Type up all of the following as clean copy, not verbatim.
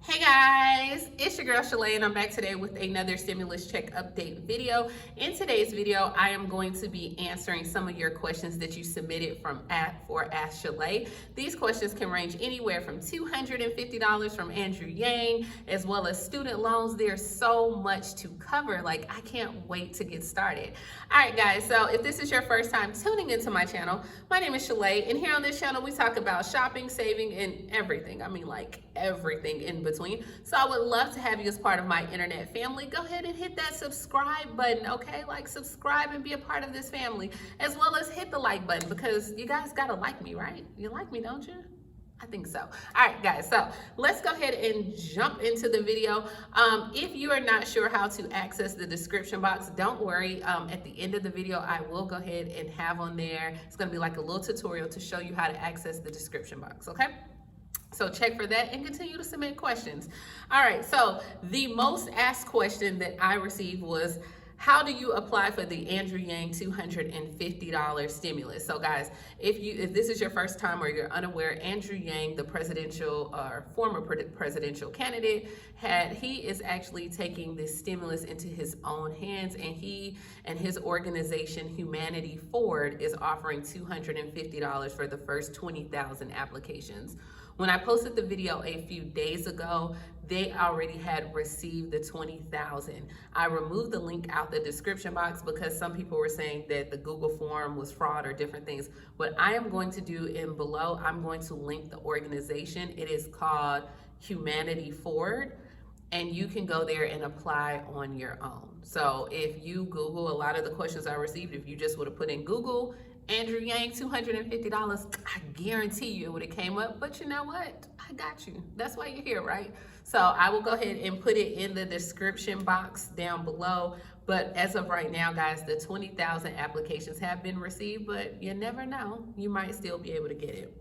Hey guys, it's your girl Shalae and I'm back today with another stimulus check update video. In today's video, I am going to be answering some of your questions that you submitted for Ask Shalae. These questions can range anywhere from $250 from Andrew Yang, as well as student loans. There's so much to cover, like I can't wait to get started. All right guys, so if this is your first time tuning into my channel, my name is Shalae, and here on this channel we talk about shopping, saving, and everything. I mean, like everything in between. So I would love to have you as part of my internet family. Go ahead and hit that subscribe button, okay? Like subscribe and be a part of this family, as well as hit the like button, because you guys gotta like me, right? You like me, don't you? I think so. All right, guys, so let's go ahead and jump into the video. If you are not sure how to access the description box, don't worry. At the end of the video, I will go ahead and have on there, it's gonna be like a little tutorial to show you how to access the description box, okay? So check for that and continue to submit questions. All right, so the most asked question that I received was, how do you apply for the Andrew Yang $250 stimulus? So guys, if this is your first time or you're unaware, Andrew Yang, the presidential or former presidential candidate, he is actually taking this stimulus into his own hands, and he and his organization Humanity Forward is offering $250 for the first 20,000 applications. When I posted the video a few days ago, they already had received the 20,000. I removed the link out the description box because some people were saying that the Google form was fraud or different things. What I am going to do in below, I'm going to link the organization. It is called Humanity Forward, and you can go there and apply on your own. So if you Google a lot of the questions I received, if you just would have put in Google Andrew Yang $250, I guarantee you it would have came up. But you know what? I got you. That's why you're here, right? So I will go ahead and put it in the description box down below. But as of right now, guys, the 20,000 applications have been received, but you never know. You might still be able to get it.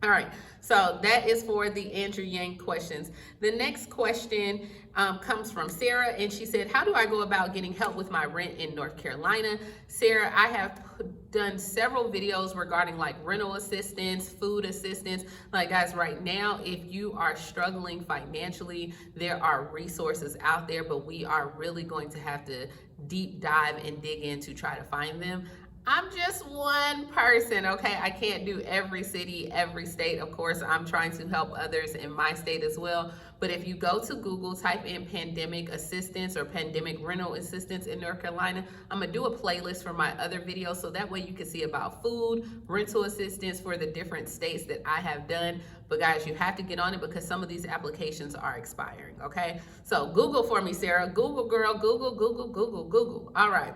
All right, so that is for the Andrew Yang questions. The next question comes from Sarah, and she said, how do I go about getting help with my rent in North Carolina? Sarah, I have done several videos regarding like rental assistance, food assistance. Like guys, right now, if you are struggling financially, there are resources out there, but we are really going to have to deep dive and dig in to try to find them. I'm just one person, okay? I can't do every city, every state. Of course, I'm trying to help others in my state as well. But if you go to Google, type in pandemic assistance or pandemic rental assistance in North Carolina, I'm gonna do a playlist for my other videos, so that way you can see about food, rental assistance for the different states that I have done. But guys, you have to get on it because some of these applications are expiring, okay? So Google for me, Sarah. Google, girl, Google, Google, Google, Google. All right.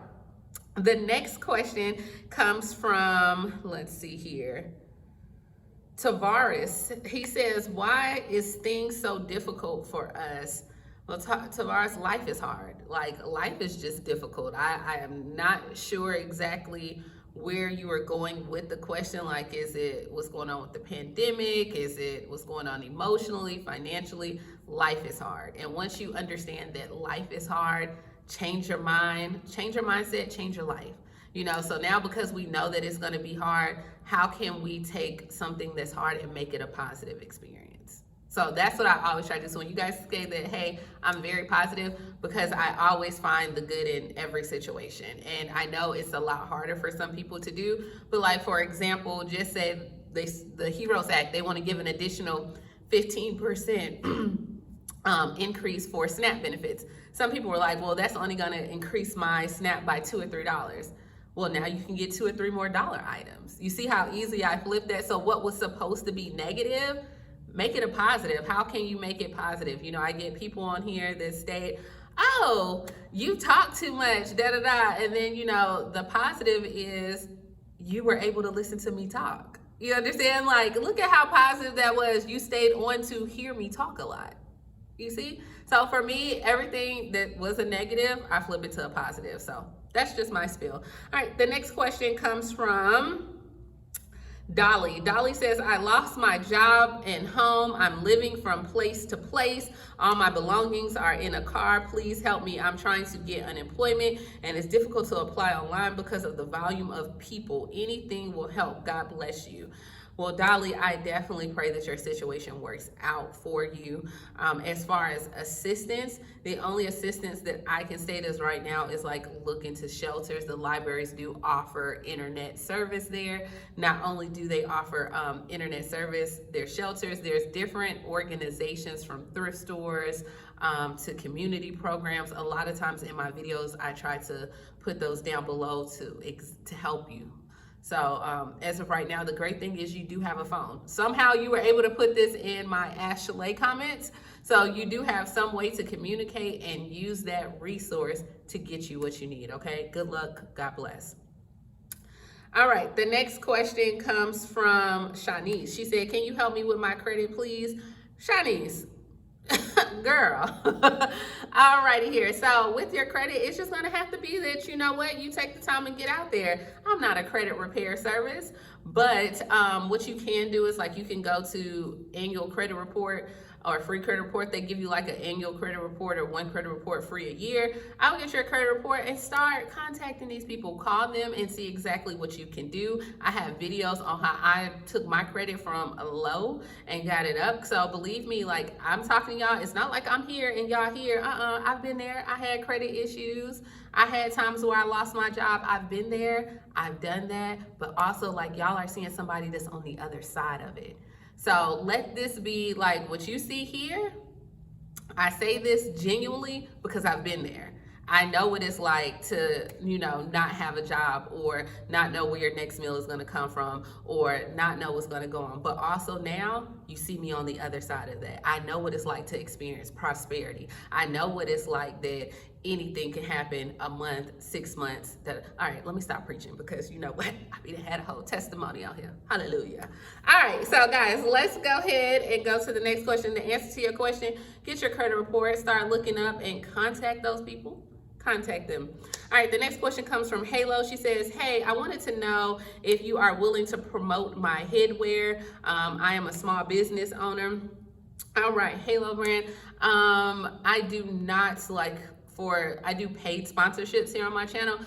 The next question comes from, let's see here, Tavares. He says, why is things so difficult for us? Well, Tavares, life is hard. Like, life is just difficult. I am not sure exactly where you are going with the question. Like, is it what's going on with the pandemic? Is it what's going on emotionally, financially? Life is hard. And once you understand that life is hard, change your mind, change your mindset, change your life. You know, so now because we know that it's going to be hard, how can we take something that's hard and make it a positive experience? So that's what I always try to do. So when you guys say that, hey, I'm very positive, because I always find the good in every situation. And I know it's a lot harder for some people to do, but like, for example, just say the HEROES Act, they want to give an additional 15% increase for SNAP benefits. Some people were like, well, that's only going to increase my SNAP by $2 or $3. Well, now you can get $2 or $3 more items. You see how easy I flipped that? So what was supposed to be negative, make it a positive. How can you make it positive? You know, I get people on here that state, oh, you talk too much, da-da-da. And then, you know, the positive is you were able to listen to me talk. You understand? Like, look at how positive that was. You stayed on to hear me talk a lot. You see? So for me, everything that was a negative, I flip it to a positive. So that's just my spiel. All right, the next question comes from Dolly. Dolly says, I lost my job and home. I'm living from place to place. All my belongings are in a car. Please help me. I'm trying to get unemployment and it's difficult to apply online because of the volume of people. Anything will help. God bless you. Well, Dolly, I definitely pray that your situation works out for you. As far as assistance, the only assistance that I can state as right now is like look into shelters. The libraries do offer internet service there. Not only do they offer internet service, there's shelters, there's different organizations from thrift stores to community programs. A lot of times in my videos, I try to put those down below to help you. So as of right now, the great thing is you do have a phone. Somehow you were able to put this in my Ask Shalae comments. So you do have some way to communicate and use that resource to get you what you need, okay? Good luck, God bless. All right, the next question comes from Shanice. She said, can you help me with my credit, please? Shanice, girl. All righty here. So with your credit, it's just going to have to be that, you know what, you take the time and get out there. I'm not a credit repair service, but what you can do is like you can go to annual credit report or free credit report. They give you like an annual credit report or one credit report free a year. I will get your credit report and start contacting these people. Call them and see exactly what you can do. I have videos on how I took my credit from a low and got it up. So believe me, like I'm talking to y'all, it's not like I'm here and y'all here. I've been there. I had credit issues. I had times where I lost my job. I've been there. I've done that. But also like y'all are seeing somebody that's on the other side of it. So let this be like what you see here. I say this genuinely because I've been there. I know what it's like to, you know, not have a job or not know where your next meal is going to come from or not know what's going to go on. But also now you see me on the other side of that. I know what it's like to experience prosperity. I know what it's like that anything can happen a month, 6 months. All right, let me stop preaching because you know what? I had a whole testimony out here. Hallelujah. All right, so guys, let's go ahead and go to the next question. The answer to your question, get your credit report, start looking up and contact those people. Contact them. All right, the next question comes from Halo. She says, hey, I wanted to know if you are willing to promote my headwear. I am a small business owner. All right, Halo brand. I do not I do paid sponsorships here on my channel.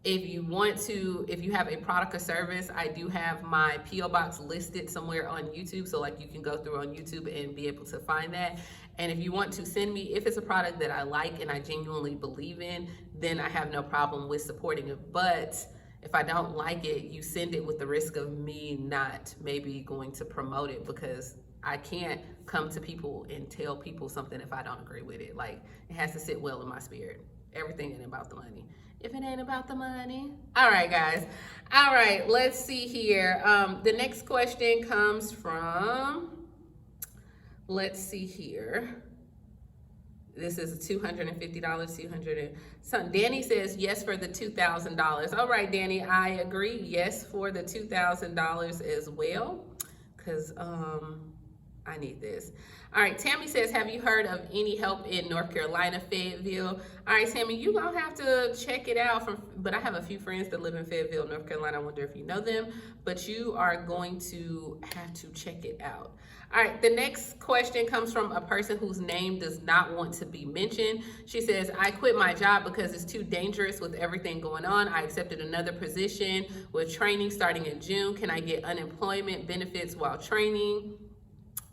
If you have a product or service, I do have my P.O. box listed somewhere on YouTube. So like you can go through on YouTube and be able to find that. And if you want to send me, if it's a product that I like and I genuinely believe in, then I have no problem with supporting it. But if I don't like it, you send it with the risk of me not maybe going to promote it because I can't come to people and tell people something if I don't agree with it. Like it has to sit well in my spirit. Everything ain't about the money. If it ain't about the money. All right, guys. All right, let's see here. The next question comes from, let's see here. This is $250, so Danny says yes for the $2,000. All right, Danny, I agree. Yes for the $2,000 as well, because I need this. All right, Tammy says, have you heard of any help in North Carolina, Fayetteville? All right, Tammy, you're going to have to check it out. But I have a few friends that live in Fayetteville, North Carolina. I wonder if you know them, but you are going to have to check it out. All right, the next question comes from a person whose name does not want to be mentioned. She says, I quit my job because it's too dangerous with everything going on. I accepted another position with training starting in June. Can I get unemployment benefits while training?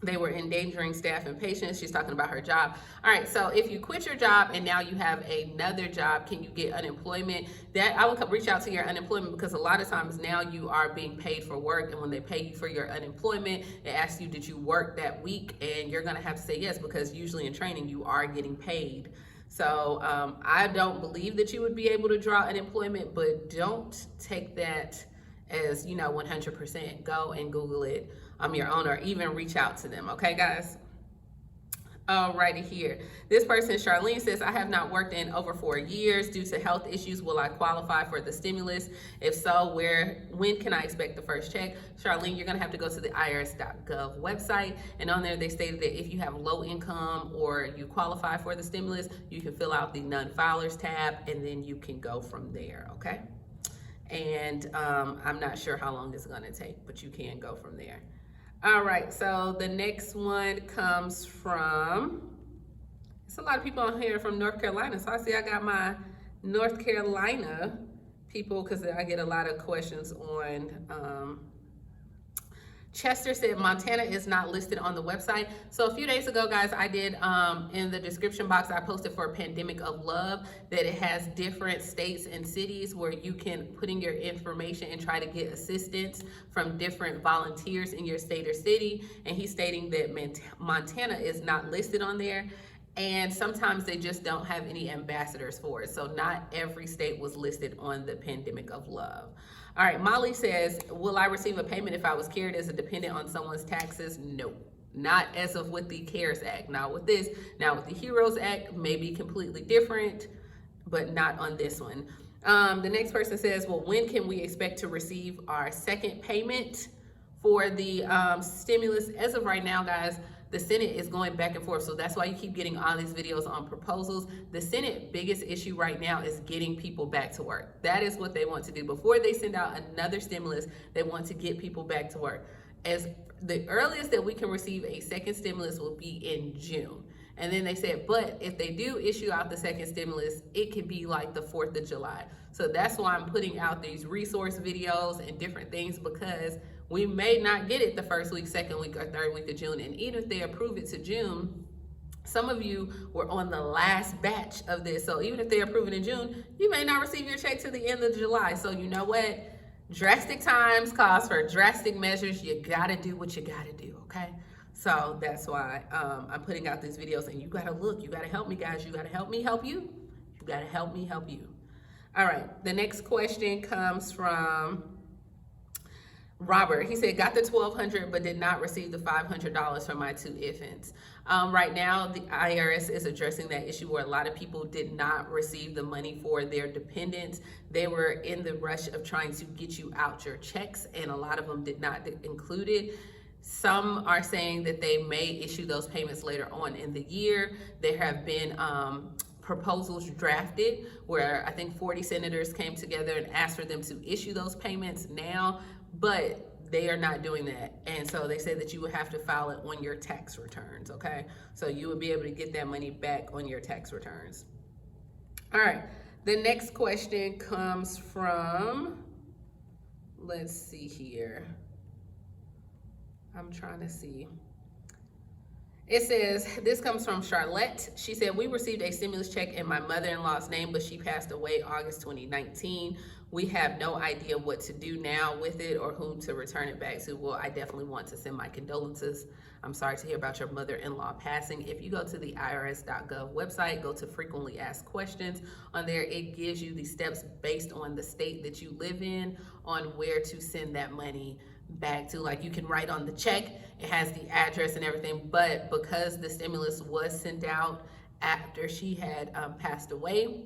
They were endangering staff and patients. She's talking about her job. All right, so if you quit your job and now you have another job, can you get unemployment? That I would reach out to your unemployment because a lot of times now you are being paid for work, and when they pay you for your unemployment, it asks you, did you work that week? And you're gonna have to say yes, because usually in training you are getting paid. So I don't believe that you would be able to draw unemployment, but don't take that as, you know, 100%. Go and Google it on your own or even reach out to them. Okay, guys? Alrighty here. This person, Charlene, says, I have not worked in over 4 years due to health issues. Will I qualify for the stimulus? If so, when can I expect the first check? Charlene, you're gonna have to go to the irs.gov website, and on there they stated that if you have low income or you qualify for the stimulus, you can fill out the non-filers tab, and then you can go from there, okay? And I'm not sure how long it's gonna take, but you can go from there. All right, so the next one comes from, it's a lot of people on here from North Carolina. So I see I got my North Carolina people because I get a lot of questions on Chester said Montana is not listed on the website. So a few days ago, guys, I did in the description box, I posted for a Pandemic of Love that it has different states and cities where you can put in your information and try to get assistance from different volunteers in your state or city. And he's stating that Montana is not listed on there. And sometimes they just don't have any ambassadors for it. So not every state was listed on the Pandemic of Love. All right, Molly says, will I receive a payment if I was carried as a dependent on someone's taxes? No, not as of with the CARES Act. Not with this. Now with the HEROES Act, may be completely different, but not on this one. The next person says, well, when can we expect to receive our second payment for the stimulus? As of right now, guys, the Senate is going back and forth. So that's why you keep getting all these videos on proposals. The Senate biggest issue right now is getting people back to work. That is what they want to do. Before they send out another stimulus, they want to get people back to work. As the earliest that we can receive a second stimulus will be in June. And then they said, but if they do issue out the second stimulus, it could be like the 4th of July. So that's why I'm putting out these resource videos and different things, because we may not get it the first week, second week, or third week of June. And even if they approve it to June, some of you were on the last batch of this. So even if they approve it in June, you may not receive your check to the end of July. So you know what? Drastic times calls for drastic measures. You gotta do what you gotta do, okay? So that's why I'm putting out these videos, and you gotta look, you gotta help me, guys. You gotta help me help you. You gotta help me help you. All right, the next question comes from Robert. He said, got the $1,200 but did not receive the $500 for my 2 infants. Right now, the IRS is addressing that issue where a lot of people did not receive the money for their dependents. They were in the rush of trying to get you out your checks, and a lot of them did not include it. Some are saying that they may issue those payments later on in the year. There have been proposals drafted where I think 40 senators came together and asked for them to issue those payments now, but they are not doing that. And so they said that you would have to file it on your tax returns, okay? So you would be able to get that money back on your tax returns. All right, the next question comes from, let's see here. I'm trying to see. It says, this comes from Charlotte. She said, we received a stimulus check in my mother-in-law's name, but she passed away August 2019. We have no idea what to do now with it or whom to return it back to. Well, I definitely want to send my condolences. I'm sorry to hear about your mother-in-law passing. If you go to the irs.gov website, go to frequently asked questions. On there, it gives you the steps based on the state that you live in on where to send that money back to. Like, you can write on the check, it has the address and everything, but because the stimulus was sent out after she had passed away,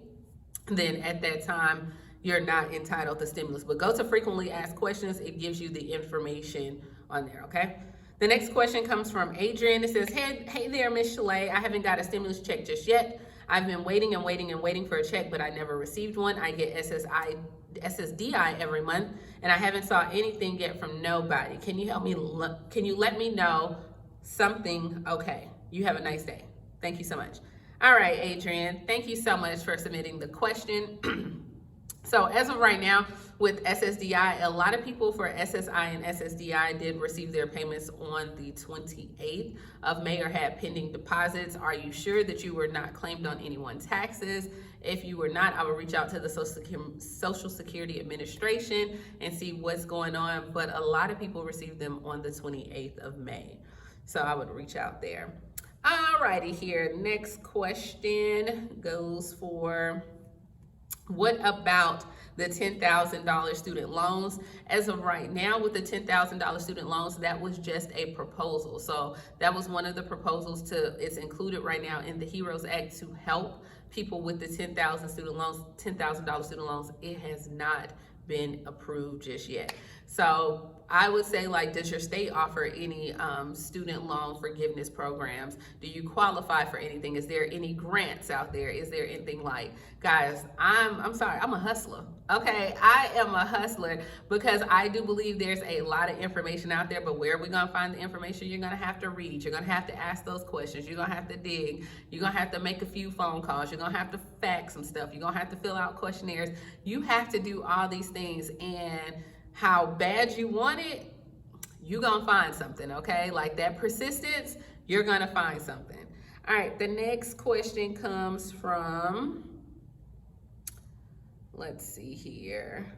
then at that time you're not entitled to stimulus. But go to frequently asked questions, it gives you the information on there, okay? The next question comes from Adrian. It says, hey there, Miss Shalae, I haven't got a stimulus check just yet. I've been waiting and waiting and waiting for a check, but I never received one. I get SSDI every month, and I haven't saw anything yet from nobody. Can you help me? Can you let me know something? Okay. You have a nice day. Thank you so much. All right, Adrian. Thank you so much for submitting the question. So as of right now, with SSDI, a lot of people for SSI and SSDI did receive their payments on the 28th of May or had pending deposits. Are you sure that you were not claimed on anyone's taxes? If you were not, I will reach out to the Social Security Administration and see what's going on. But a lot of people received them on the 28th of May. So I would reach out there. Alrighty here, next question goes for, what about the $10,000 student loans? As of right now, with the $10,000 student loans, that was just a proposal. So that was one of the proposals it's included right now in the HEROES Act to help people with the $10,000 student loans. It has not been approved just yet. So I would say, like, does your state offer any student loan forgiveness programs? Do you qualify for anything? Is there any grants out there? Is there anything like, guys, I'm sorry, I'm a hustler. Okay, I am a hustler because I do believe there's a lot of information out there, but where are we gonna find the information? You're gonna have to read, you're gonna have to ask those questions, you're gonna have to dig, you're gonna have to make a few phone calls, you're gonna have to fax some stuff, you're gonna have to fill out questionnaires. You have to do all these things, and how bad you want it, you're gonna find something, okay? Like that persistence, you're gonna find something. All right, the next question comes from, let's see here,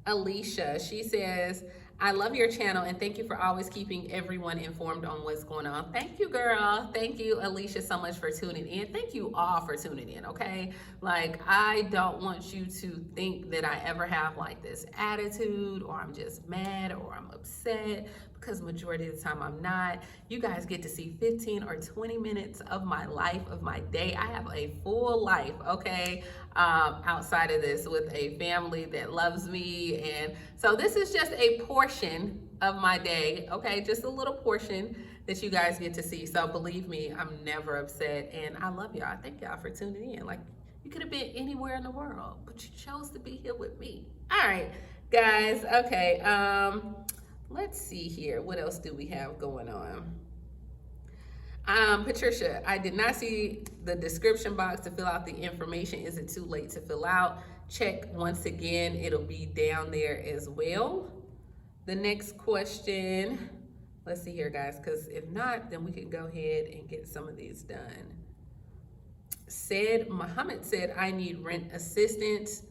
Alicia. She says, I love your channel and thank you for always keeping everyone informed on what's going on. Thank you, girl. Thank you, Alicia, so much for tuning in. Thank you all for tuning in, okay? Like, I don't want you to think that I ever have like this attitude or I'm just mad or I'm upset, because majority of the time I'm not. You guys get to see 15 or 20 minutes of my life, of my day. I have a full life, okay? Outside of this, with a family that loves me. And so this is just a portion of my day, okay? Just a little portion that you guys get to see. So believe me, I'm never upset and I love y'all. Thank y'all for tuning in. Like, you could have been anywhere in the world, but you chose to be here with me. All right, guys, okay. Let's see here. What else do we have going on? Patricia, I did not see the description box to fill out the information. Is it too late to fill out? Check once again. It'll be down there as well. The next question, let's see here, guys, because if not, then we can go ahead and get some of these done. Muhammad said, I need rent assistance.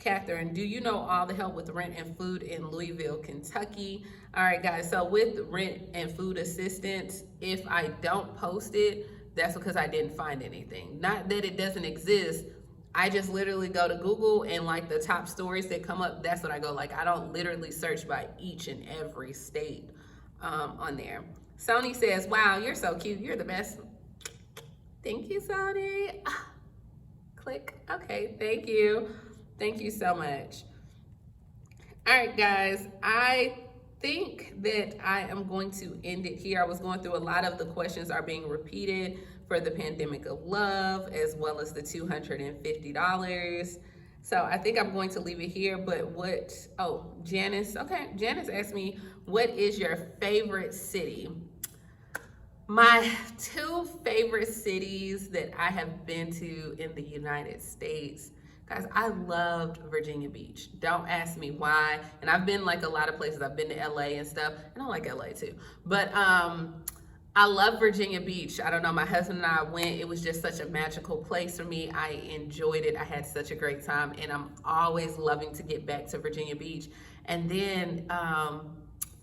Catherine, do you know all the help with rent and food in Louisville, Kentucky? All right, guys, so with rent and food assistance, if I don't post it, that's because I didn't find anything. Not that it doesn't exist. I just literally go to Google and like the top stories that come up, that's what I go. Like, I don't literally search by each and every state on there. Sony says, wow, you're so cute. You're the best. Thank you, Sony. Click. Okay, thank you. Thank you so much. All right, guys, I think that I am going to end it here. I was going through a lot of the questions are being repeated for the Pandemic of Love, as well as the $250. So I think I'm going to leave it here, but Janice, okay. Janice asked me, what is your favorite city? My two favorite cities that I have been to in the United States, guys, I loved Virginia Beach. Don't ask me why. And I've been like a lot of places. I've been to LA and stuff. And I like LA too. But I love Virginia Beach. I don't know, my husband and I went. It was just such a magical place for me. I enjoyed it. I had such a great time. And I'm always loving to get back to Virginia Beach. And then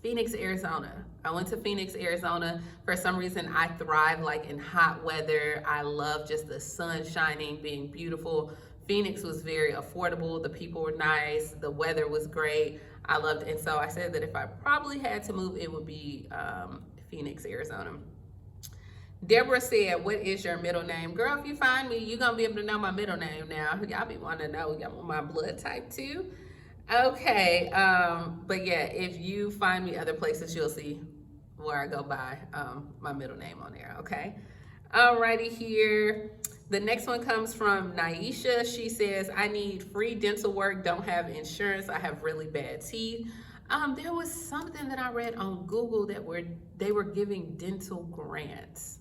Phoenix, Arizona. I went to Phoenix, Arizona. For some reason, I thrive like in hot weather. I love just the sun shining, being beautiful. Phoenix was very affordable. The people were nice. The weather was great. I loved it. And so I said that if I probably had to move, it would be Phoenix, Arizona. Deborah said, what is your middle name? Girl, if you find me, you're going to be able to know my middle name now. Y'all be wanting to know my blood type too. Okay, but yeah, if you find me other places, you'll see where I go by my middle name on there, okay? Alrighty here. The next one comes from Naisha. She says, I need free dental work, don't have insurance, I have really bad teeth. There was something that I read on Google that they were giving dental grants.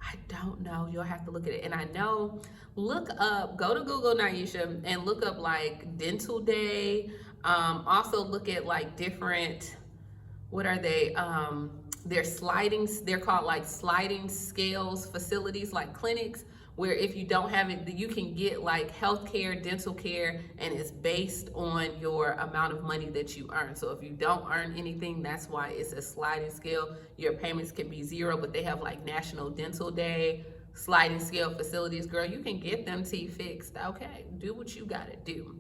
I don't know, you'll have to look at it. And I know, go to Google, Naisha, and look up like Dental Day. Also look at like different, what are they? They're called like sliding scales facilities, like clinics, where if you don't have it, you can get like healthcare, dental care, and it's based on your amount of money that you earn. So if you don't earn anything, that's why it's a sliding scale. Your payments can be zero, but they have like National Dental Day, sliding scale facilities. Girl, you can get them teeth fixed. Okay, do what you gotta do.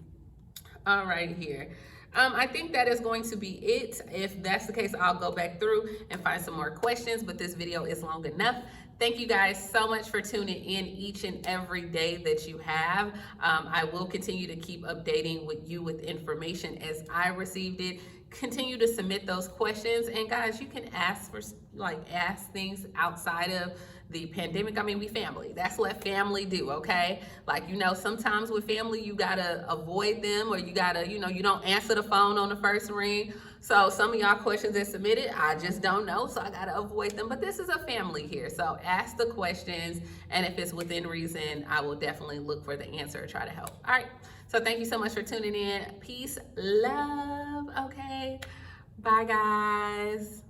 All right here. I think that is going to be it. If that's the case, I'll go back through and find some more questions, but this video is long enough. Thank you guys so much for tuning in each and every day that you have. I will continue to keep updating with you with information as I received it. Continue to submit those questions. And guys, you can ask things outside of the pandemic. I mean, we family. That's what family do, okay? Like, you know, sometimes with family, you gotta avoid them, or you gotta, you know, you don't answer the phone on the first ring. So some of y'all questions that submitted, I just don't know, so I gotta avoid them. But this is a family here, so ask the questions, and if it's within reason, I will definitely look for the answer or try to help. All right, so thank you so much for tuning in. Peace, love, okay? Bye, guys.